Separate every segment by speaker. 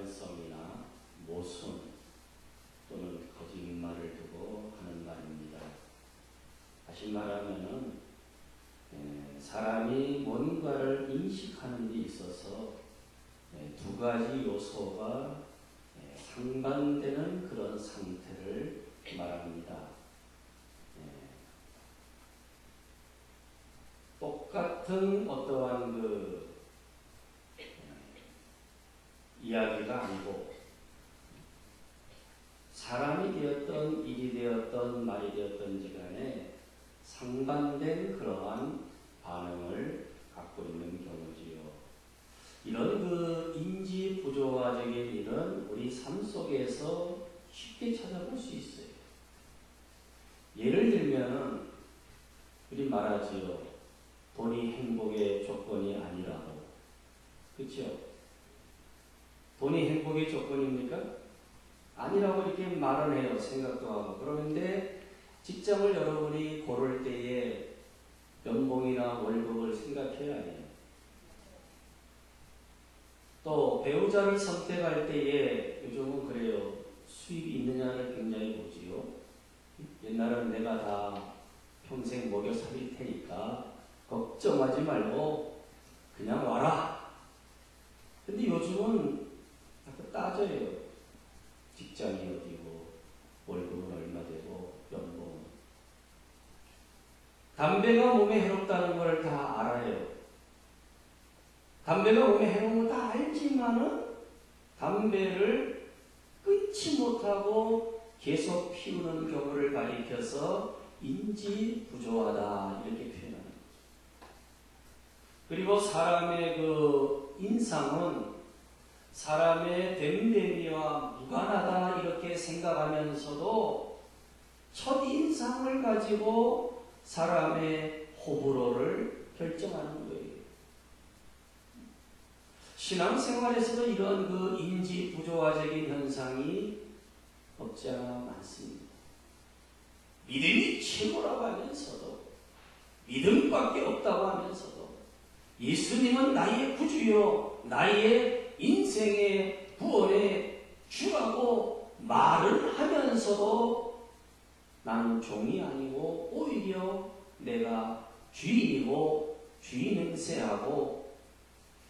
Speaker 1: 일관성이나 모순 또는 거짓말을 두고 하는 말입니다. 다시 말하면은 사람이 뭔가를 인식하는 데 있어서 두 가지 요소가 상반되는 그런 상태를 말합니다. 똑같은 어떠한 그 이야기가 아니고 사람이 되었던 일이 되었던 말이 되었던지 간에 상반된 그러한 반응을 갖고 있는 경우지요. 이런 그 인지 부조화적인 일은 우리 삶 속에서 쉽게 찾아볼 수 있어요. 예를 들면 우리 말하지요. 돈이 행복의 조건이 아니라고. 그렇죠? 돈이 행복의 조건입니까? 아니라고 이렇게 말을 해요. 생각도 하고. 그런데 직장을 여러분이 고를 때에 연봉이나 월급을 생각해야 해요. 또 배우자를 선택할 때에 요즘은 그래요. 수입이 있느냐를 굉장히 보지요. 옛날은 내가 다 평생 먹여 살릴 테니까 걱정하지 말고 그냥 와라. 근데 요즘은 자꾸 따져요. 직장이 어디고 월급은 얼마 되고 연봉은. 담배가 몸에 해롭다는 걸 다 알아요. 담배가 몸에 해로운 거 다 알지만은 담배를 끊지 못하고 계속 피우는 경우를 가리켜서 인지 부조하다 이렇게 표현합니다. 그리고 사람의 그 인상은 사람의 됨됨이와 무관하다 이렇게 생각하면서도 첫인상을 가지고 사람의 호불호를 결정하는 거예요. 신앙생활에서도 이런 그 인지 부조화적인 현상이 없지 않아 많습니다. 믿음이 최고라고 하면서도 믿음밖에 없다고 하면서도 예수님은 나의 구주요 나의 인생의 구원의 주라고 말을 하면서도 나는 종이 아니고 오히려 내가 주인이고 주인 행세하고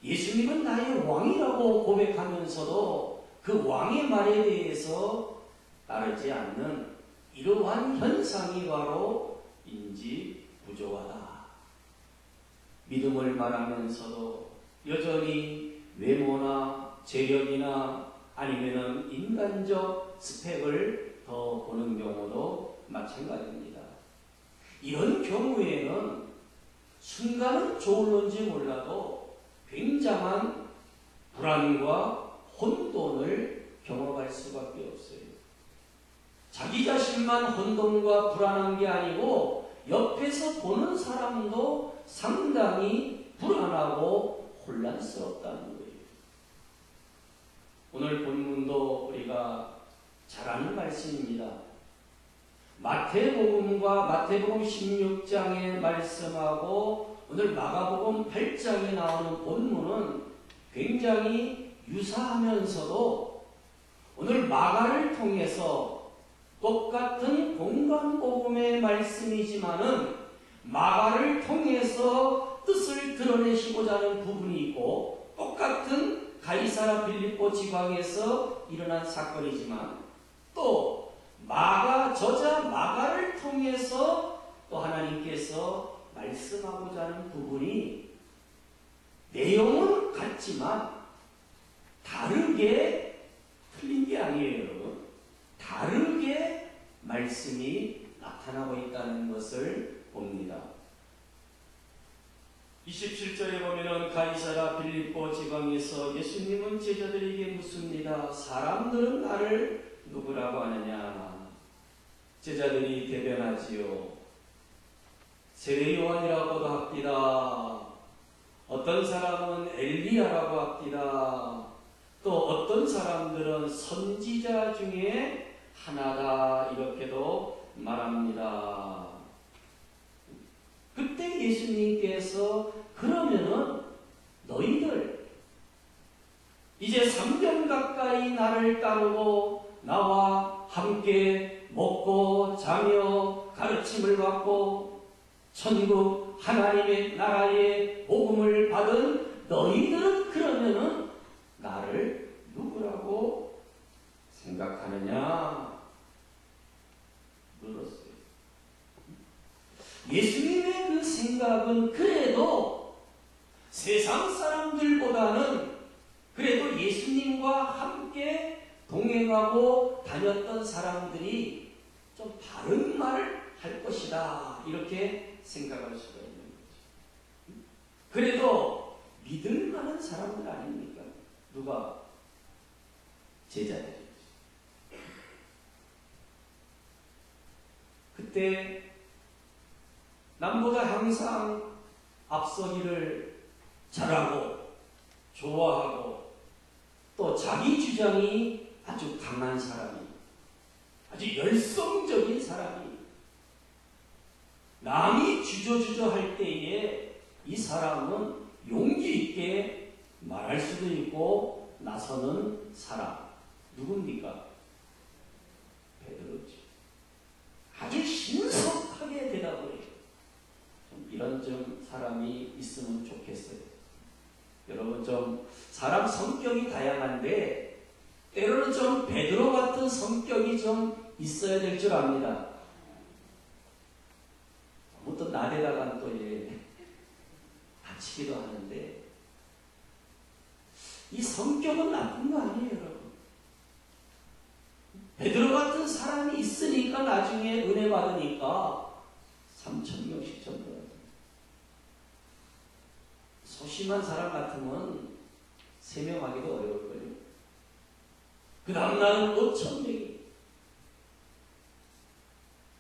Speaker 1: 예수님은 나의 왕이라고 고백하면서도 그 왕의 말에 대해서 따르지 않는 이러한 현상이 바로 인지 부조화다. 믿음을 말하면서도 여전히 외모나 재력이나 아니면은 인간적 스펙을 더 보는 경우도 마찬가지입니다. 이런 경우에는 순간은 좋을런지 몰라도 굉장한 불안과 혼돈을 경험할 수밖에 없어요. 자기 자신만 혼돈과 불안한 게 아니고 옆에서 보는 사람도 상당히 불안하고 혼란스럽다는 거예요. 오늘 본문도 우리가 잘 아는 말씀입니다. 마태복음과 마태복음 16장의 말씀하고 오늘 마가복음 8장에 나오는 본문은 굉장히 유사하면서도 오늘 마가를 통해서 똑같은 공간복음의 말씀이지만은 마가를 통해서 뜻을 드러내시고자 하는 부분이 있고 똑같은 가이사라 빌립보 지방에서 일어난 사건이지만 또 저자 마가를 통해서 또 하나님께서 말씀하고자 하는 부분이 내용은 같지만 다르게 틀린 게 아니에요, 여러분. 다르게 말씀이 나타나고 있다는 것을 봅니다. 27절에 보면은 가이사라 빌립보 지방에서 예수님은 제자들에게 묻습니다. 사람들은 나를 누구라고 하느냐? 제자들이 대변하지요. 세례 요한이라고도 합디다. 어떤 사람은 엘리야라고 합디다. 또 어떤 사람들은 선지자 중에 하나다 이렇게도 말합니다. 그때 예수님께서 그러면은 너희들 이제 3년 가까이 나를 따르고 나와 함께 먹고 자며 가르침을 받고 천국 하나님의 나라의 복음을 받은 너희들은 그러면은 나를 누구라고 생각하느냐? 물었어요. 예수님의 그 생각은 그래도 세상 사람들보다는 그래도 예수님과 함께 동행하고 다녔던 사람들이 좀 다른 말을 할 것이다, 이렇게 생각할 수가 있는 거죠. 그래도 믿을 만한 사람들 아닙니까? 누가? 제자들이죠. 그때 남보다 항상 앞서기를 잘하고 좋아하고 또 자기 주장이 아주 강한 사람이, 아주 열성적인 사람이, 남이 주저주저 할 때에 이 사람은 용기 있게 말할 수도 있고 나서는 사람. 누굽니까? 베드로죠. 아주 신속하게 대답을 해요. 좀 이런 좀 사람이 있으면 좋겠어요. 여러분, 좀 사람 성격이 다양한데 때로는 좀 베드로 같은 성격이 좀 있어야 될 줄 압니다. 너무 또 나대다가 또 다치기도 하는데 이 성격은 나쁜 거 아니에요, 여러분. 베드로 같은 사람이 있으니까 나중에 은혜 받으니까 3,000명씩 전도해요. 소심한 사람 같으면 3명 하기도 어려울걸요. 그 다음날은 5,000명이.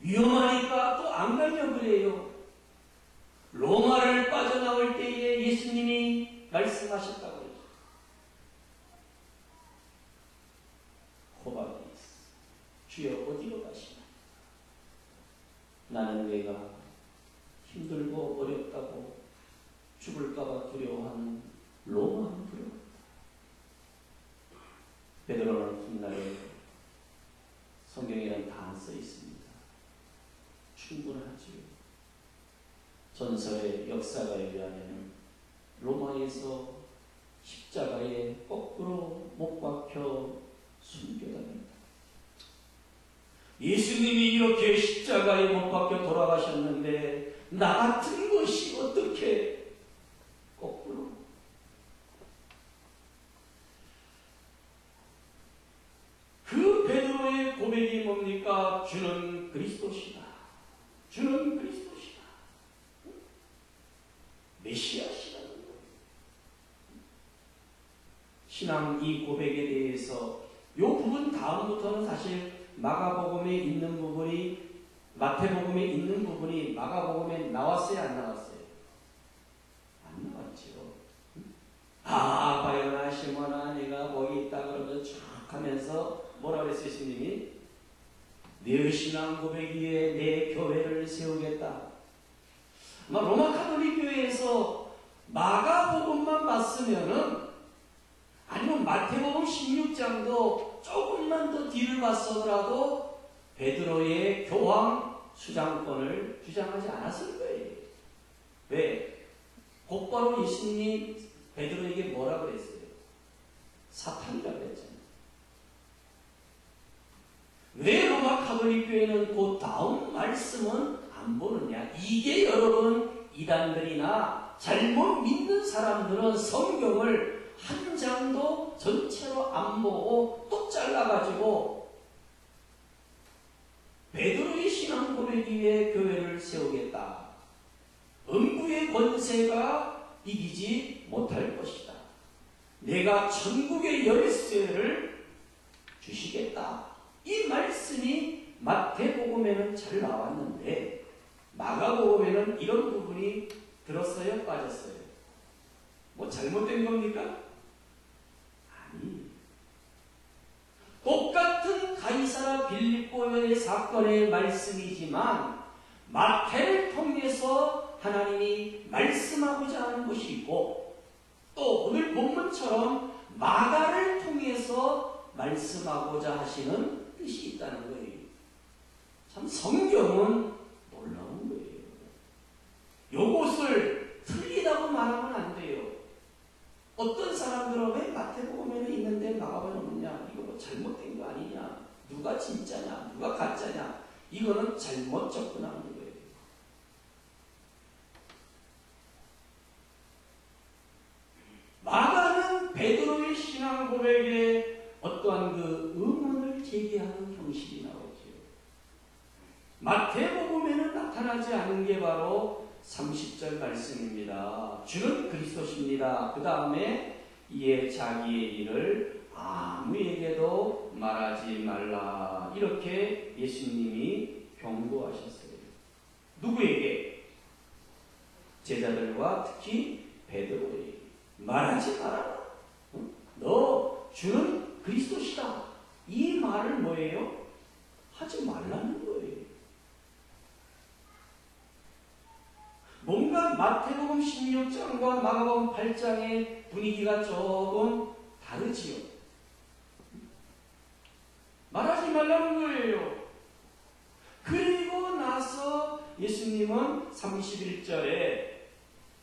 Speaker 1: 위험하니까 또 안 가려고 그래요. 로마를 빠져나올 때에 예수님이 말씀하셨다고 그러죠. 호박이 주여 어디로 가시나? 나는 내가 힘들고 어렵다고 죽을까봐 두려워하는 로마는 두려웠다. 베드로는 훗날에 성경에는 다 써 있습니다. 충분하지요. 전설의 역사가 의하면 로마에서 십자가에 거꾸로 못 박혀 순교당했다. 예수님이 이렇게 십자가에 못 박혀 돌아가셨는데 나 같은 것이 어떻게 거꾸로? 그 베드로의 고백이 뭡니까? 주는 그리스도시다. 주는 그리스도시다. 메시아시라는 거예요. 신앙 이 고백에 대해서 이 부분 다음부터는 사실 마가복음에 있는 부분이, 마태복음에 있는 부분이 마가복음에 나왔어요, 안 나왔어요? 안 나왔죠. 아, 바요나 시몬아 네가 거기 있다 그러면 쫙 하면서 뭐라 그랬어요, 예수님이? 네 신앙 고백 위에 내 교회를 세우겠다. 로마 가톨릭 교회에서 마가복음만 봤으면은, 아니면 마태복음 16장도 조금만 더 뒤를 봤어더라도 베드로의 교황 수장권을 주장하지 않았을 거예요. 왜? 곧바로 예수님이 베드로에게 뭐라 그랬어요? 사탄이라고 그랬잖아요. 왜 로마 가톨릭 교회는 그 다음 말씀은 안 보느냐? 이게 여러분, 이단들이나 잘못 믿는 사람들은 성경을 한 장도 전체로 안 보고 또 잘라가지고 베드로의 신앙 고백 위에 교회를 세우겠다. 음부의 권세가 이기지 못할 것이다. 내가 천국의 열쇠를 주시겠다. 이 말씀이 마태복음에는 잘 나왔는데 마가복음에는 이런 부분이 들었어요? 빠졌어요? 뭐 잘못된 겁니까? 아니. 똑같은 가이사라 빌립보의 사건의 말씀이지만 마태를 통해서 하나님이 말씀하고자 하는 것이 있고 또 오늘 본문처럼 마가를 통해서 말씀하고자 하시는 뜻이 있다는 거예요. 참 성경은 놀라운 거예요. 요것을 틀리다고 말하면 안 돼요. 어떤 사람들은 왜 마태복음에는 있는데 마가복음에 없느냐, 이거 뭐 잘못된 거 아니냐, 누가 진짜냐, 누가 가짜냐, 이거는 잘못 접근하는 거예요. 마가는 베드로의 신앙 고백에 어떠한 그 의문을 제기하는 형식이 나오죠. 마태복음에는 나타나지 않은 게 바로 30절 말씀입니다. 주는 그리스도십니다. 그 다음에 이에 자기의 일을 아무에게도 말하지 말라, 이렇게 예수님이 경고하셨어요. 누구에게? 제자들과 특히 베드로에게. 말하지 말아라. 너 주는 그리스도시다. 이 말을 뭐예요? 하지 말라는 거예요. 뭔가 마태복음 16장과 마가복음 8장의 분위기가 조금 다르지요. 말하지 말라는 거예요. 그리고 나서 예수님은 31절에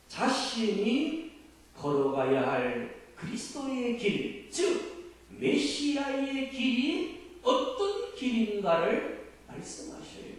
Speaker 1: 자신이 걸어가야 할 그리스도의 길, 즉 메시아의 길이 어떤 길인가를 말씀하셔요.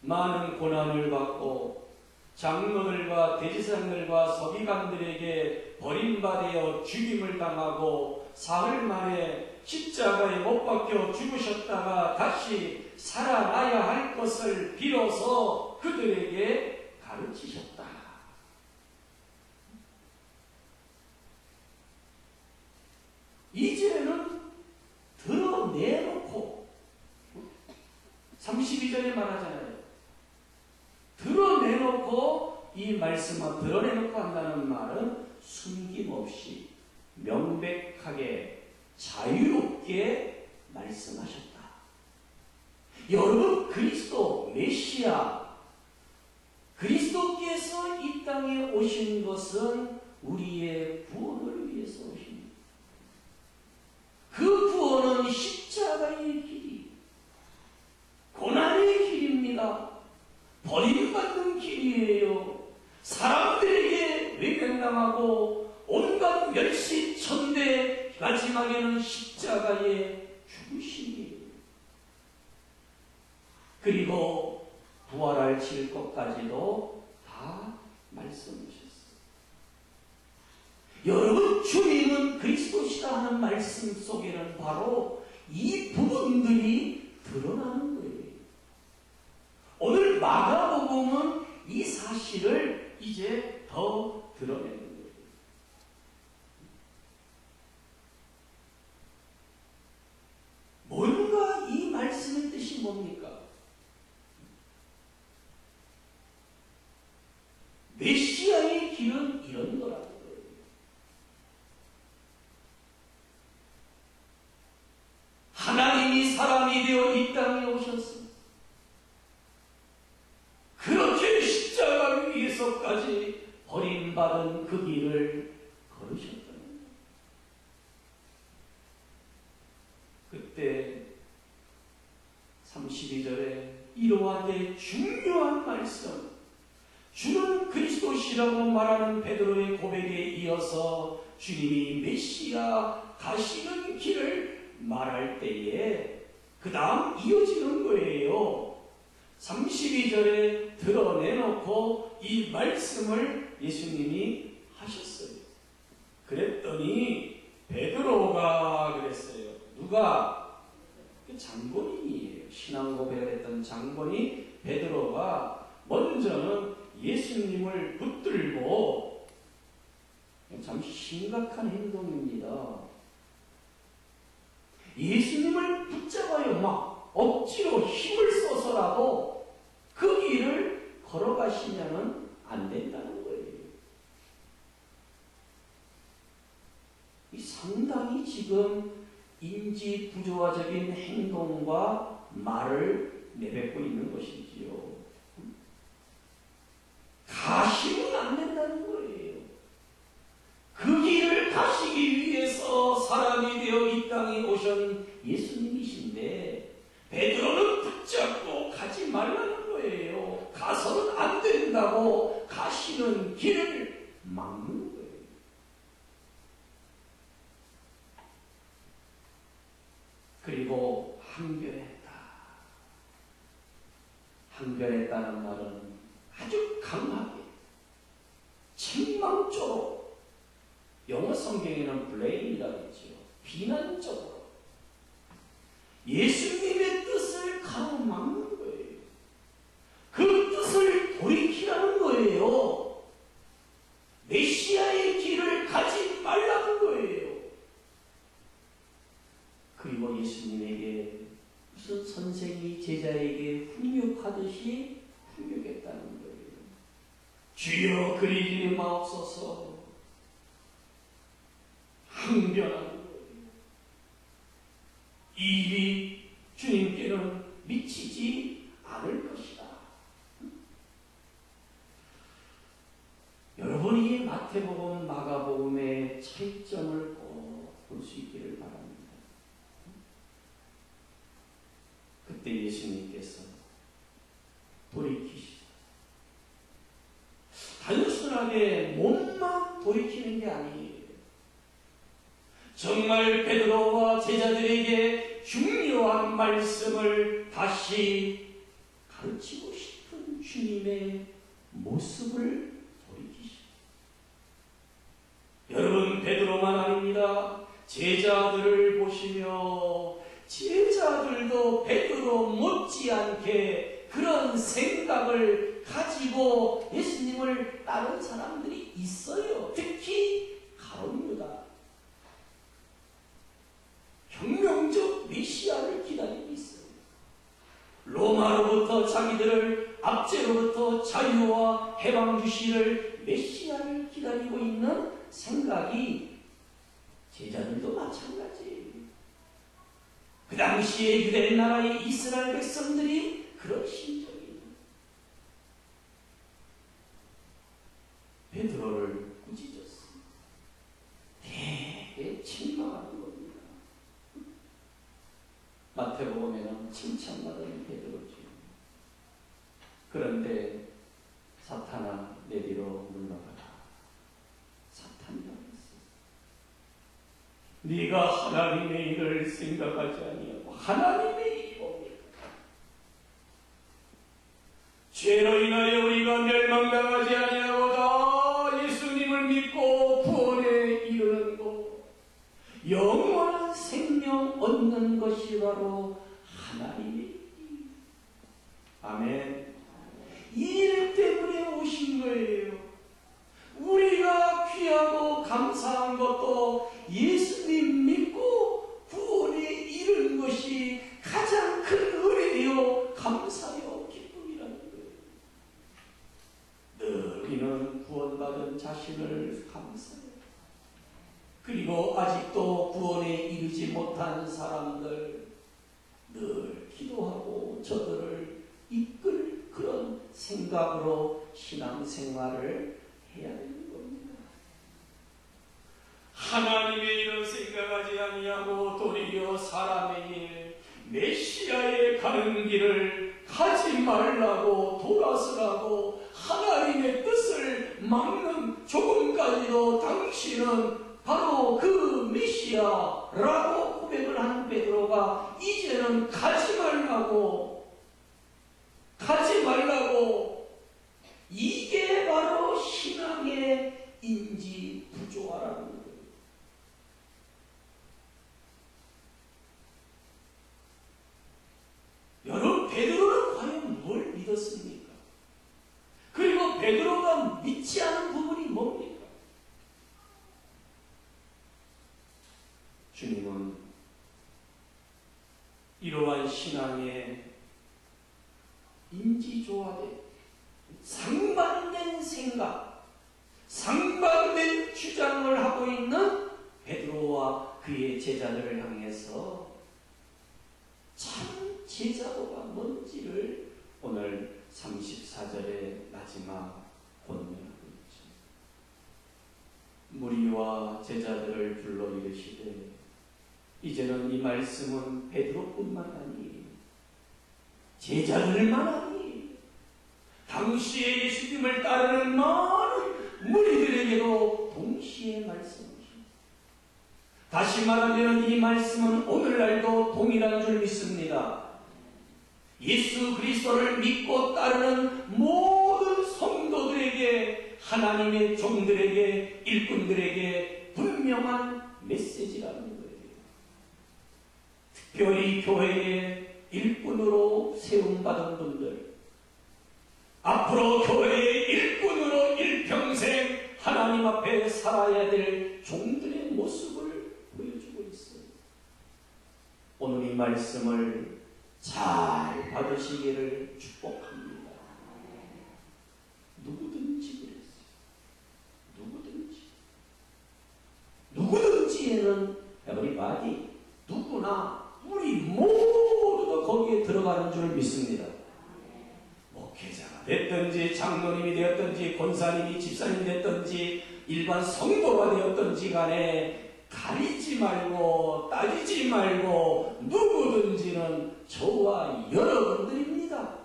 Speaker 1: 많은 고난을 받고 장로들과 대제사장들과 서기관들에게 버림받아 죽임을 당하고 사흘 만에 십자가에 못 박혀 죽으셨다가 다시 살아나야 할 것을 비로소 그들에게 가르치셨다. 이제는 드러내놓고 32절에 말하잖아요. 드러내놓고, 이 말씀을 드러내놓고 한다는 말은 숨김없이 명백하게 자유롭게 말씀하셨다. 여러분, 그리스도 메시아, 그리스도께서 이 땅에 오신 것은 우리의 구원을 위해서 오십니다. 그 구원은 십자가의 길이, 고난의 길입니다. 버림받는 길이에요. 사람들에게 외면당하고 온갖 멸시천대, 마지막에는 십자가의 죽으심이에요. 그리고 부활할 칠 것까지도 다 말씀하셨어요. 여러분, 주님은 그리스도시다 하는 말씀 속에는 바로 이 부분들이 드러나는 거예요. 오늘 마가복음은 이 사실을 이제 더 드러내는 거예요. 뭔가 이 말씀의 뜻이 뭡니까? 메시아의 길은 이런 거라는 거예요. 하나님이 사람이 되어 이 땅에 오셨습니다. 그렇게 십자가 위에서까지 버림받은 그 길을 걸으셨다는 거예요. 그때 32절에 이러한 중요한 말씀, 주는 그리스도시라고 말하는 베드로의 고백에 이어서 주님이 메시아 가시는 길을 말할 때에 그 다음 이어지는 거예요. 32절에 드러내놓고 이 말씀을 예수님이 하셨어요. 그랬더니 베드로가 그랬어요. 누가? 그 장본인이에요. 신앙 고백을 했던 장본인 베드로가 먼저는 예수님을 붙들고, 참 심각한 행동입니다. 예수님을 붙잡아요. 막 억지로 힘을 써서라도 그 길을 걸어가시면은 안 된다는 거예요. 이 상당히 지금 인지 부조화적인 행동과 말을 내뱉고 있는 것이지요. 가시면 안 된다는 거예요. 그 길을 가시기 위해서 베드로는 붙잡고 가지 말라는 거예요. 가서는 안 된다고 가시는 길을 막는 거예요. 그리고 항변했다. 항변했다는 말은 아주 강하게 책망적으로, 영어 성경에는 blame이라고 했지요. 비난적으로 예수님의 뜻을 가로막는 거예요. 그 뜻을 돌이키라는 거예요. 메시아의 길을 가지 말라는 거예요. 그리고 예수님에게 무슨 선생이 제자에게 훈육하듯이 훈육했다는 거예요. 주여 그리지 마옵소서. 항변하는 거예요. 이 일이 주님께는 미치지 않을 것이다. 여러분이 마태복음, 마가복음의 차이점을 꼭 볼 수 있기를 바랍니다. 그때 예수님께서 돌이키시다. 단순하게 몸만 돌이키는 게 아니에요. 정말 베드로와 제자들에게 중요한 말씀을 다시 가르치고 싶은 주님의 모습을 돌이키시다. 여러분, 베드로만 아닙니다. 제자들을 보시며 제자들도 베드로 못지않게 그런 생각을 가지고 예수님을 따른 사람들이 있어요. 특히 가룟 유다. 혁명적 메시아를 기다리고 있어요. 로마로부터 자기들을 압제로부터 자유와 해방 주시를 메시아를 기다리고 있는 생각이 제자들도 마찬가지예요. 그 당시에 유대 나라의 이스라엘 백성들이 그런 심정이에요. 베드로를 꾸짖었습니다. 되게 책망하는 겁니다. 마태복음에는 칭찬받은 베드로죠. 그런데 사탄아 내 뒤로 물러가라. 사탄이라고 했어요. 네가 하나님의 일을 생각하지 아니하고 하나님의 일이 뭡니까? 죄로 인하여 우리가 멸망당하지 아니하고 다 예수님을 믿고 구원에 이르는 것, 영원한 생명 얻는 것이 바로 하나님의 일. 아멘. 이 일 때문에 오신 거예요. 우리가 귀하고 감사한 것도 예수님 믿고 구원에 이른 것이 가장 큰 은혜요, 감사요, 기쁨이라는 거예요. 늘 우리는 구원받은 자신을 감사해요. 그리고 아직도 구원에 이르지 못한 사람들 늘 기도하고 저들을 이끌 그런 생각으로 신앙생활을 해야 되는 겁니다. 하나님의 일을 생각하지 아니하고 도리어 사람의 일, 메시아에 가는 길을 가지 말라고 돌아서라고 하나님의 뜻을 막는, 조금까지도 당신은 바로 그 메시아라고 고백을 하는 베드로가 이제는 가지 말라고, 이게 바로 신앙의 인지 부조화라는 거예요. 여러분, 베드로는 과연 뭘 믿었습니까? 그리고 베드로가 믿지 않은 부분이 뭡니까? 주님은 이러한 신앙의 인지조화된 상반된 생각, 상반된 주장을 하고 있는 베드로와 그의 제자들을 향해서 참 제자도가 뭔지를 오늘 34절의 마지막 권면하고 있죠. 무리와 제자들을 불러 이르시되, 이제는 이 말씀은 베드로뿐만 아니에요. 제자들 만하니 당시에 예수님을 따르는 많은 무리들에게도 동시에 말씀하십니다. 다시 말하면 이 말씀은 오늘날도 동일한 줄 믿습니다. 예수 그리스도를 믿고 따르는 모든 성도들에게, 하나님의 종들에게, 일꾼들에게 분명한 메시지라는 거예요. 특별히 교회의 일꾼으로 세움받은 분들, 앞으로 교회의 일꾼으로 일평생 하나님 앞에 살아야 될 종들의 모습을 보여주고 있어요. 오늘 이 말씀을 잘 받으시기를 축복합니다. 누구든지 그랬어요. 누구든지에는 everybody, 누구나, 우리 모두가 거기에 들어가는 줄 믿습니다. 목회자가 됐든지 장로님이 되었든지 권사님이 집사님이 됐든지 일반 성도가 되었든지 간에 가리지 말고 따지지 말고 누구든지는 저와 여러분들입니다.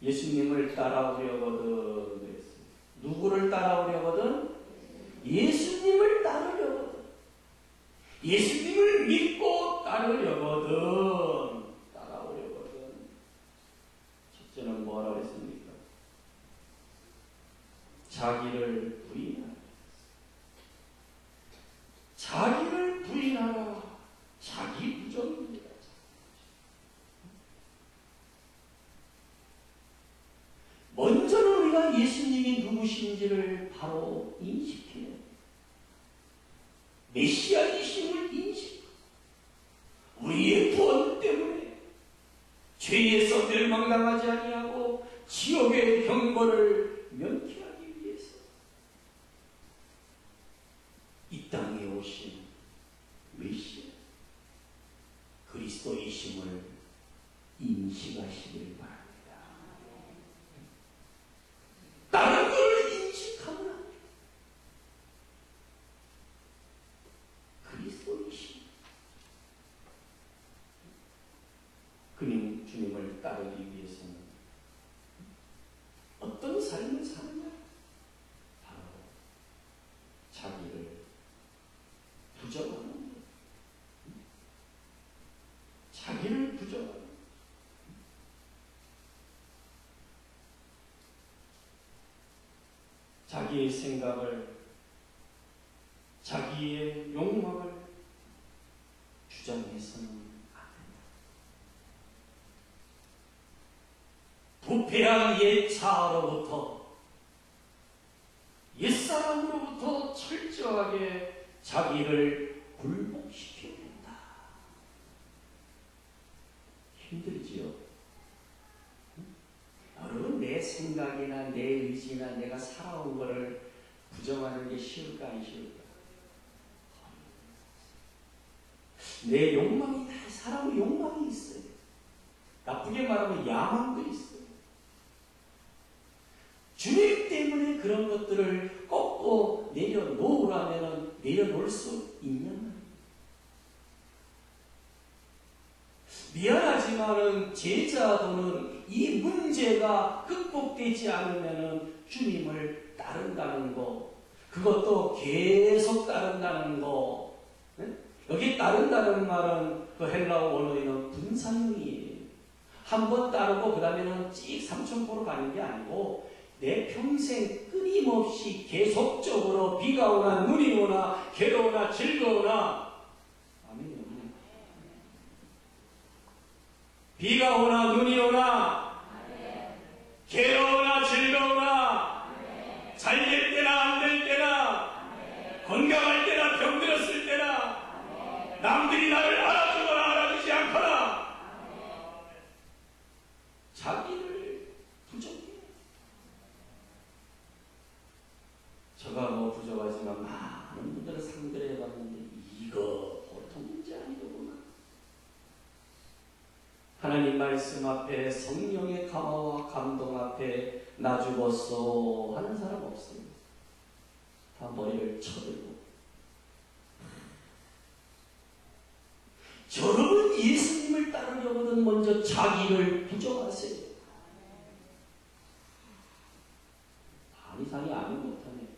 Speaker 1: 예수님을 따라오려거든 그랬어요. 누구를 따라오려거든? 예수님을 따르려거든. 예수님을 믿고 따르려거든. 따라오려거든. 첫째는 뭐라고 했습니까? 자기를 부인하라. 자기를 부인하라. 자기 부정입니다. 먼저는 우리가 예수님이 누구신지를 바로 인식해야 합니다. 메시아이심을 인식하고 우리의 구원 때문에 죄에서 멸망당하지 아니하고 지옥의 경고를 면피하기 위해서 이 땅에 오신 메시아 그리스도이심을 인식하시길 바랍니다. 다른 것을 인식하면 안 돼요. 그리스도이심. 주님을 따르기 위해서는 어떤 삶을 사느냐? 바로 자기를 부정하는 것. 자기를 부정하는 것. 자기의 생각을, 자기의 욕망을 주장해서는 안 된다. 부패한 옛 자아로부터, 옛사람으로부터 철저하게 자기를 굴복시켜야 된다. 힘들지요? 여러분, 내 생각이나 내 의지나 내가 살아온 것을 부정하는 게 쉬울까 안 쉬울까? 내 욕망이 다, 사람의 욕망이 있어요. 나쁘게 말하면 야망도 있어요. 주님 때문에 그런 것들을 꺾고 내려놓으라면 내려놓을 수 있냐 말이에요. 미안하지만은 제자도는 이 문제가 극복되지 않으면은 주님을 따른다는 거, 그것도 계속 따른다는 거. 네? 여기 따른다는 말은 그 헬라어 원어에는 분산형이에요. 한 번 따르고 그 다음에는 찍 삼천포로 가는 게 아니고 내 평생 끊임없이 계속적으로 비가 오나 눈이 오나 괴로우나 즐거우나, 아멘이요. 비가 오나 눈이 오나 괴로우나 즐거우나 잘 될 때나 안 될 때나 건강할 때나 병들었을 때나 남들이 나를 알아주거나 알아주지 않거나 자기를 부정해. 제가 뭐 부정하지만 많은 분들을 상대를 해봤는데 이거 보통 문제 아니더구나. 하나님 말씀 앞에, 성령의 감화와 감동 앞에 나 죽었어 하는 사람 없어요. 다 머리를 쳐들고. 여러분, 예수님을 예수님을 따르려거든 먼저 자기를 부정하세요. 반 이상이 아무 못하네.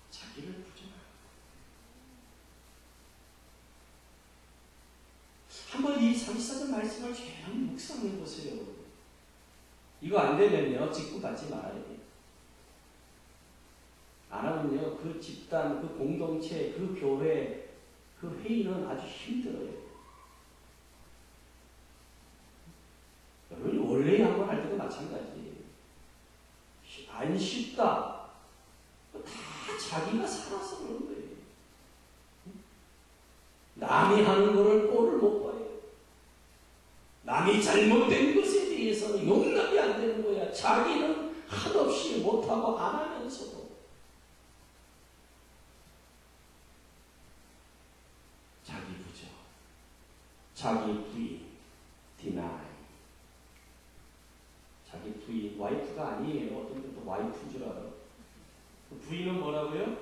Speaker 1: 자기를 부정하라. 한번 이 34절 말씀을 계속 묵상해 보세요. 이거 안 되면요, 직분 받지 말아야 돼요. 안 하면요, 그 집단, 그 공동체, 그 교회, 그 회의는 아주 힘들어요. 여러분이 원래 한번 할 때도 마찬가지예요. 안 쉽다. 다 자기가 살아서 그런 거예요. 남이 하는 거를 꼴을 못 봐요. 남이 잘못된 것에 대해서는 용납이 안 되는 거야. 자기는 한없이 못하고 안 하면서도. 자기 부정, 자기 부인, deny. 자기 부인, 와이프가 아니에요. 어떤 분도 와이프인 줄 알아요. 그 부인은 뭐라고요?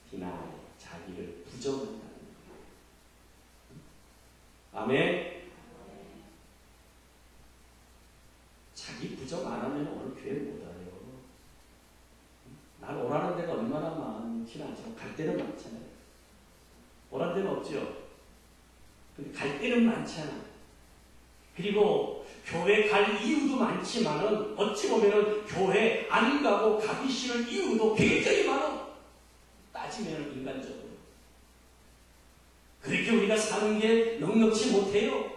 Speaker 1: deny. 자기를 부정한다는 거예요. 아멘. 자기 부정 안 하면 오늘 교회 못 와요. 난 오라는 데가 얼마나 많지는 않지만 갈 데는 많잖아요. 오라는 데는 없죠. 근데 갈 데는 많잖아. 그리고 교회 갈 이유도 많지만은 어찌 보면은 교회 안 가고 가기 싫은 이유도 굉장히 많아. 따지면 인간적으로. 그렇게 우리가 사는 게 넉넉지 못해요.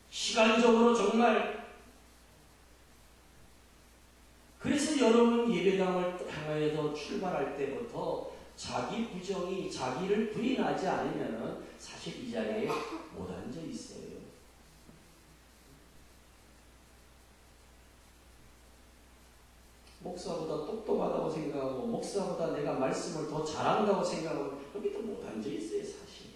Speaker 1: 시간적으로 정말. 그래서 여러분 예배당을 향하여서 출발할 때부터 자기 부정이 자기를 부인하지 않으면 사실 이 자리에 못 앉아 있어요. 목사보다 똑똑하다고 생각하고 목사보다 내가 말씀을 더 잘한다고 생각하고 여기도 못 앉아 있어요. 사실.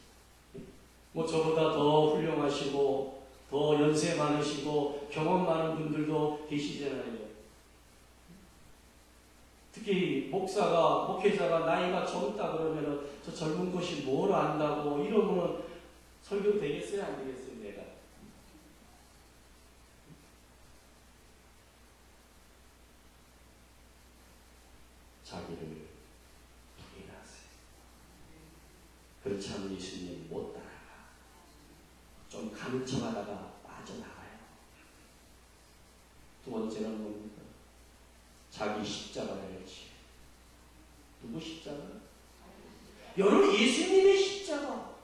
Speaker 1: 뭐 저보다 더 훌륭하시고 더 연세 많으시고 경험 많은 분들도 계시잖아요. 특히 목회자가 나이가 젊다 그러면은 저 젊은 것이 뭘 안다고 이러면 설교 되겠어요? 안 되겠어요? 내가. 자기를 부인하세요. 그렇지 않으면 예수님 못 따라가. 좀 가는 척하다가 빠져나가요. 두 번째는 뭡니까? 자기 십자가를 지. 누구 십자가? 여러분 예수님의 십자가.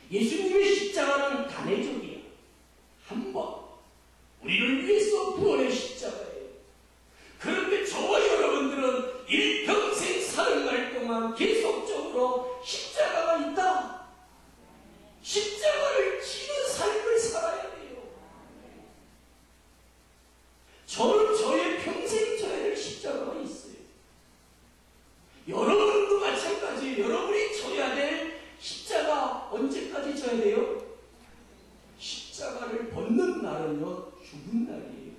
Speaker 1: 예수님의 십자가는 단회적이야. 한 번 우리를 위해서 부활의 십자가예요. 그런데 저와 여러분들은 일평생 사는 날 동안 계속적으로 십자가가 있다. 십자가를 지는 삶을 살아야 돼요. 저는 저의 평생 져야 될 십자가가 있어요. 여러분도 마찬가지예요. 여러분이 져야 될 십자가 언제까지 져야 돼요? 십자가를 벗는 날은요, 죽은 날이에요.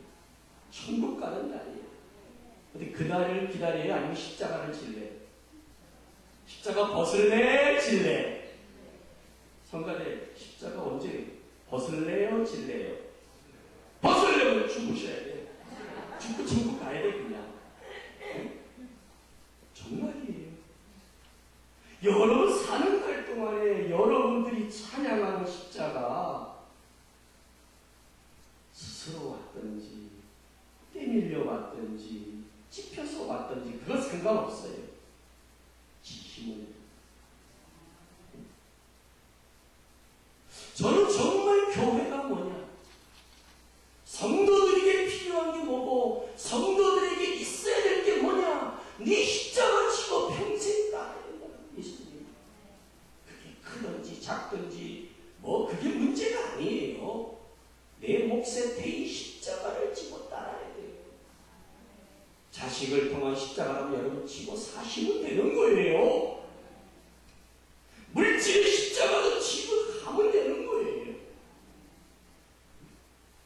Speaker 1: 천국 가는 날이에요. 근데 그 날을 기다려요? 아니면 십자가를 질래요? 십자가 벗을래? 질래? 성가대 십자가 언제 벗을래요? 질래요? 벗으려면 죽으셔야 돼요. 죽고 천국 가야 돼 그냥. 정말이에요. 여러분 사는 날 동안에 여러분들이 찬양하는 십자가 스스로 왔든지 때밀려 왔든지 찝혀서 왔든지 그건 상관없어요. 지심은. 저는 정말 교회가 뭐냐? 성도들에게 필요한 게 뭐고 성도들에게 있어야 될 게 뭐냐? 네 십자가 지고 평생 따라야 된다는 예수님. 그게 크든지 작든지 뭐 그게 문제가 아니에요. 내 몫에 대인 십자가를 지고 따라야 돼요. 자식을 통한 십자가라면 여러분 지고 사시면 되는 거예요. 물질의 십자가도 지고 가면 되는 거예요.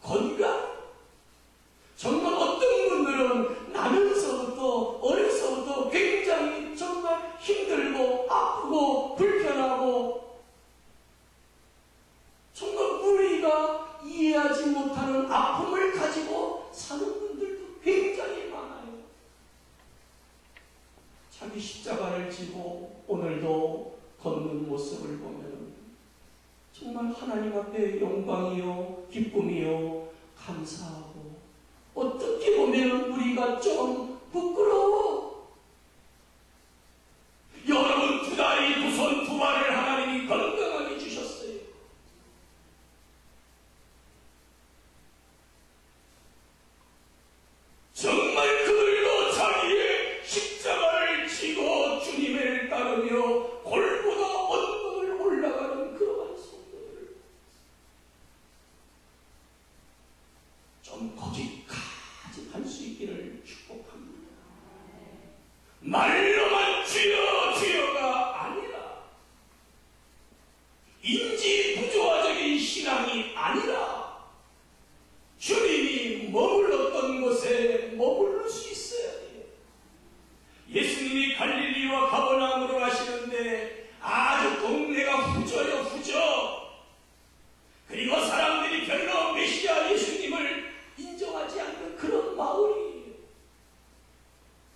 Speaker 1: 건강? 정말 어떤 분들은 나면서부터 어려서부터 굉장히 정말 힘들고 자기 십자가를 지고 오늘도 걷는 모습을 보면 정말 하나님 앞에 영광이요 기쁨이요 감사하고, 어떻게 보면 우리가 좀 부끄러워. 여러분 두 다리 두 손 두 발을 하나님이 건강하게 주셨어요. 정말 그들도 자기의 십자가를 지고 주님을 따르며 골고다 언덕을 올라가는 그러한 성도들, 좀 거기까지 갈 수 있기를 축복합니다. 말로만 주여 주여가 아니라, 인지 부조화적인 신앙이 아니라 주님이 머물렀던 곳에 머무를 수 있어야 돼요. 예수님이 갈릴리와 가버나움으로 가시는데 아주 동네가 후져요, 후져. 그리고 사람들이 별로 메시아 예수님을 인정하지 않는 그런 마을이에요.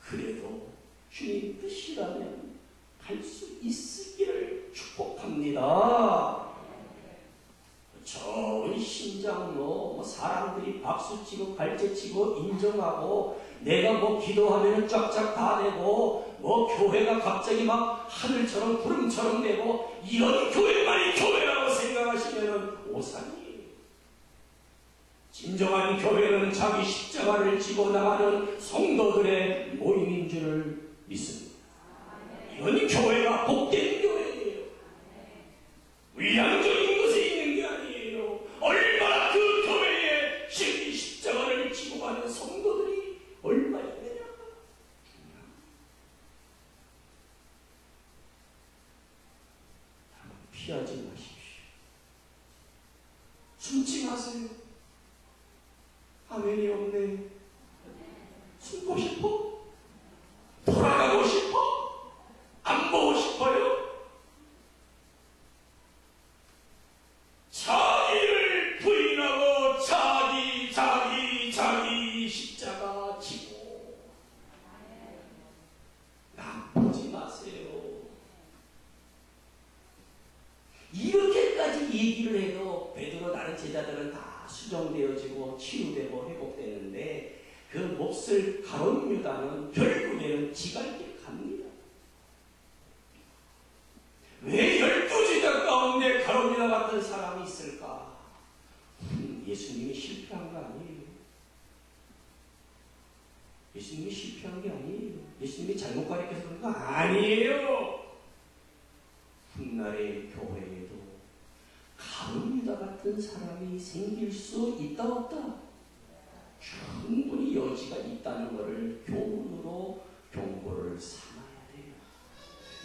Speaker 1: 그래도 주님 뜻이라면 갈 수 있기를 축복합니다. 좋은 신장로, 사람들이 박수치고 발제치고 인정하고, 내가 뭐 기도하면 쫙쫙 다 되고, 뭐 교회가 갑자기 막 하늘처럼 구름처럼 되고, 이런 교회만이 교회라고 생각하시면 오산이에요. 진정한 교회는 자기 십자가를 지고 나가는 성도들의 모임인 줄을 믿습니다. 이건 교회가 복된 교회예요. 위안적인 것에 있는 게 아니에요. 얼마나 그 교회에 십자가를 지고 가는 성도들이 얼마 있느냐. 피하지 마십시오. 숨지 마세요. 아멘이 없네. 숨고 싶어? 돌아가고 싶어? 안 보고 싶어요? 자기를 부인하고 자기 십자가 지고 나쁘지 마세요. 이렇게까지 얘기를 해도 베드로 다른 제자들은 다 수정되어지고 치유되고 회복되는데, 그 몹쓸 가룟 유다는 결국에는 지갈 길 갑니다. 왜 12제자 가운데 가룟 유다 같은 사람이 있을까? 예수님이 실패한 거 아니에요. 예수님이 실패한 게 아니에요. 예수님이 잘못 가르쳐서 그런 거 아니에요. 훗날의 교회에도 가룟 유다 같은 사람이 생길 수 있다 없다? 충분히 여지가 있다는 것을 교훈으로 경고를 삼아야 돼요.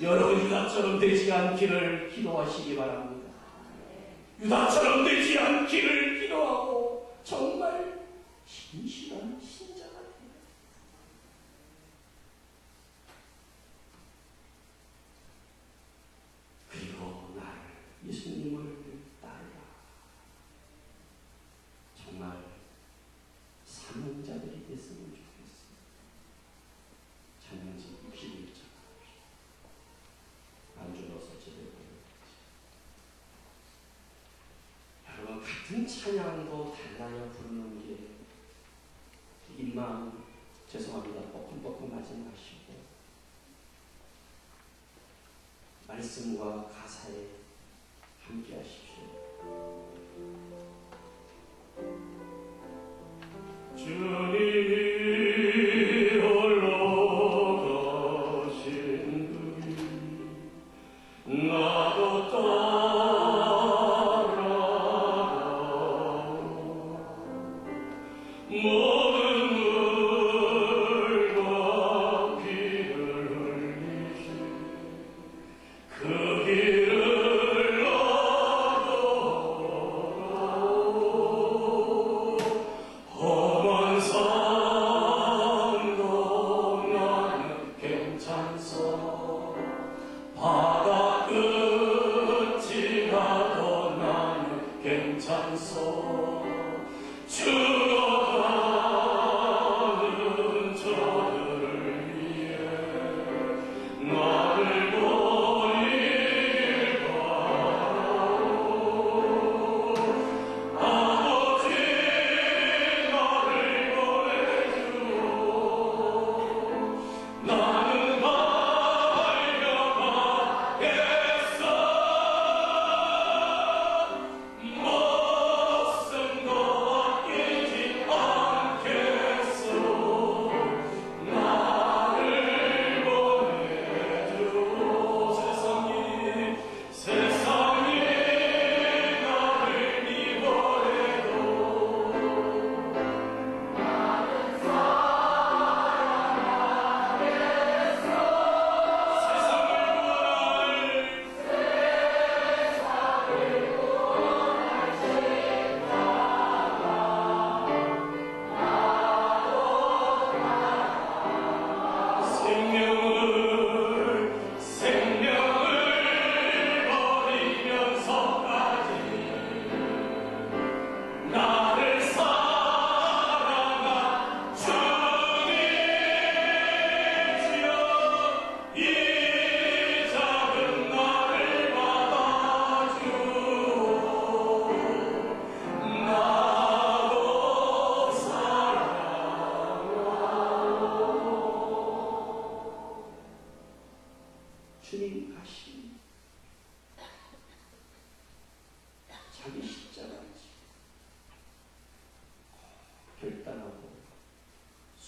Speaker 1: 여러분 유다처럼 되지 않기를 기도하시기 바랍니다. 유다처럼 되지 않기를 기도하고 정말 진실한 신자가 돼요. 그리고 나를, 예수님을 따르라. 정말 사명자들이 됐으면 좋겠어요. 찬양지 61장 안주로서 제대로. 여러분, 같은 찬양도 달라요. 부르는 게. 입만 죄송합니다. 뻐끔뻐끔 하지 마시고 말씀과 가사에 함께 하십시오. 주님이 홀로 가신 그 길 나도 따라가고 모든 물과 피를 흘리시 그 길을 나도 험한 산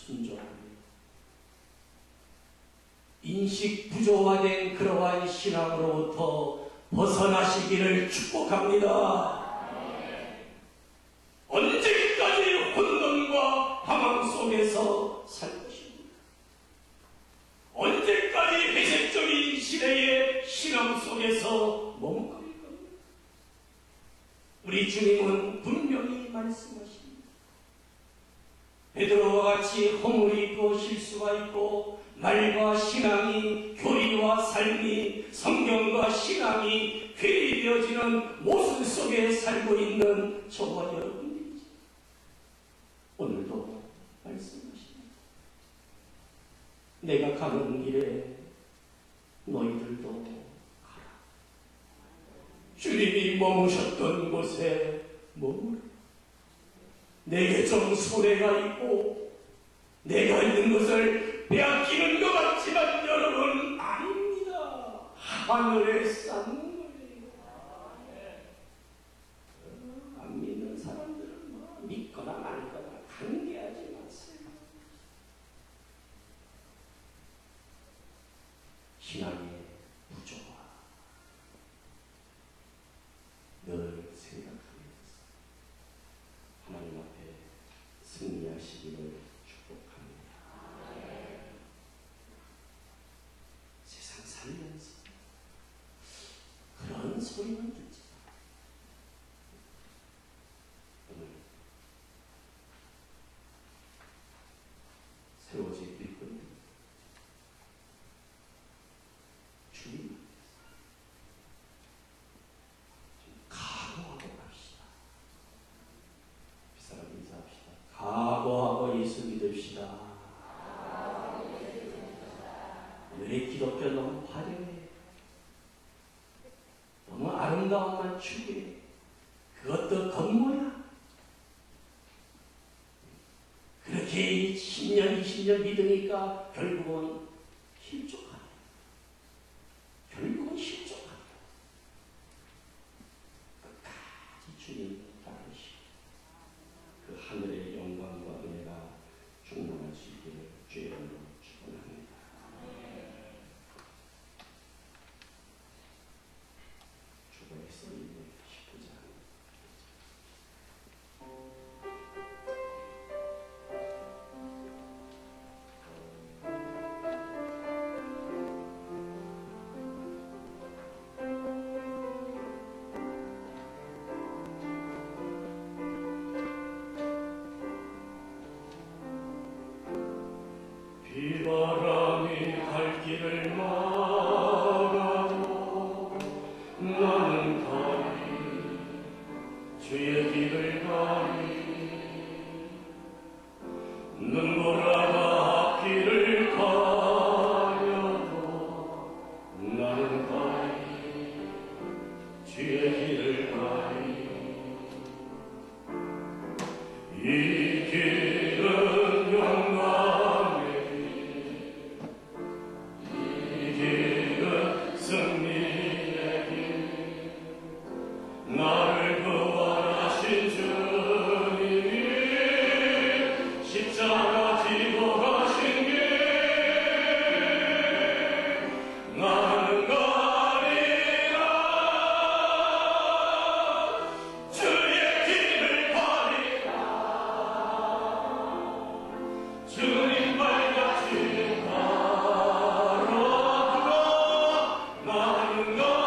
Speaker 1: 순종합니다. 인식 부조화된 그러한 신앙으로부터 벗어나시기를 축복합니다. 언제까지 혼돈과 방황 속에서 살 것입니까? 언제까지 회색적인 시대의 신앙 속에서 머뭇거릴 겁니까? 우리 주님은 분명히 말씀하십니다. 베드로와 같이 허물이 있고 실수가 있고 말과 신앙이, 교리와 삶이, 성경과 신앙이 괴리되어지는 모순 속에 살고 있는 저와 여러분들이죠. 오늘도 말씀하십니다. 내가 가는 길에 너희들도 가라. 주님이 머무셨던 곳에 머무라. 내게 좀 손해가 있고 내가 있는 것을 빼앗기는 것 같지만 여러분 아닙니다. 하늘에 쌓는 거예요. 안 믿는 사람들은 뭐 믿거나 말거나 관계하지 마세요. 신앙의 부조화 늘 생각하면서 하나님 앞에 승리하시기를 축복합니다. 세상 살면서 그런 소리만 듣지 마. 오늘 새로워질 일꾼 주님 각오하고 갑시다. 빗사람 인사합시다. 각오하고 예수 믿읍시다. 오늘의 기독교 너무 화려해. 너무 아름다움만 추구해. 그것도 겉모야. 그렇게 10년, 20년 믿으니까 결국은 실족하네. 결국은 실족하네. 끝까지 주님 따르시고 그 하늘의 영광과 은혜가 충만할 수 있기를 주의 이름으로 축원합니다. 주보에 써있는 19장 비바람이 갈 길을 막아도 나는 가리 주의 길을 가리 눈보라가 앞길을 가려도 나는 가리 주의 길을 가리 이 길은 영광 승리의 길 나를 구원하신 주님이 십자가 지고 가신 길 나는 가리라 주의 길을 가리라 주님 발같이 나는 가리라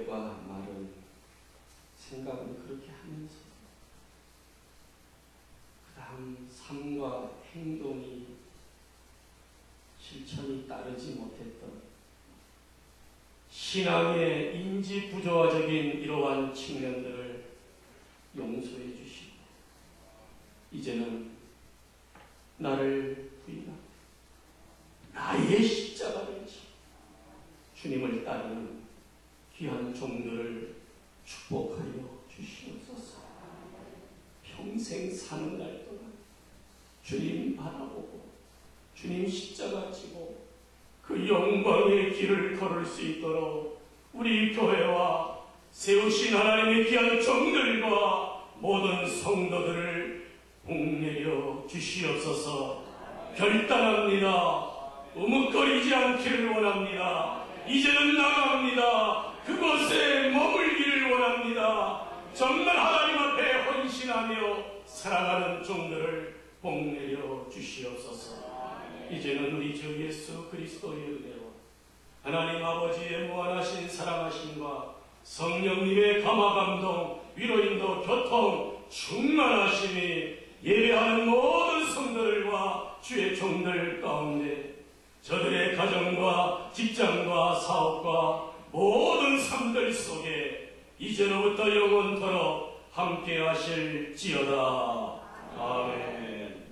Speaker 1: 고백과 말은 생각은 그렇게 하면서 그 다음 삶과 행동이 실천이 따르지 못했던 신앙의 인지 부조화적인 이러한 측면들을 용서해 주시고 이제는 나를 부인하고 나의 십자가를 지고 주님을 따르는 귀한 종들을 축복하여 주시옵소서. 평생 사는 날 동안 주님 바라보고 주님 십자가 지고 그 영광의 길을 걸을 수 있도록 우리 교회와 세우신 하나님의 귀한 종들과 모든 성도들을 복내려 주시옵소서. 결단합니다. 우뭇거리지 않기를 원합니다. 이제는 나갑니다. 그곳에 머물기를 원합니다. 정말 하나님 앞에 헌신하며 살아가는 종들을 복내려 주시옵소서. 이제는 우리 주 예수 그리스도의 은혜와 하나님 아버지의 무한하신 사랑하심과 성령님의 감화감동, 위로인도, 교통, 충만하심이 예배하는 모든 성도들과 주의 종들 가운데 저들의 가정과 직장과 사업과 모든 삶들 속에 이제로부터 영원토록 함께 하실지어다. 아멘.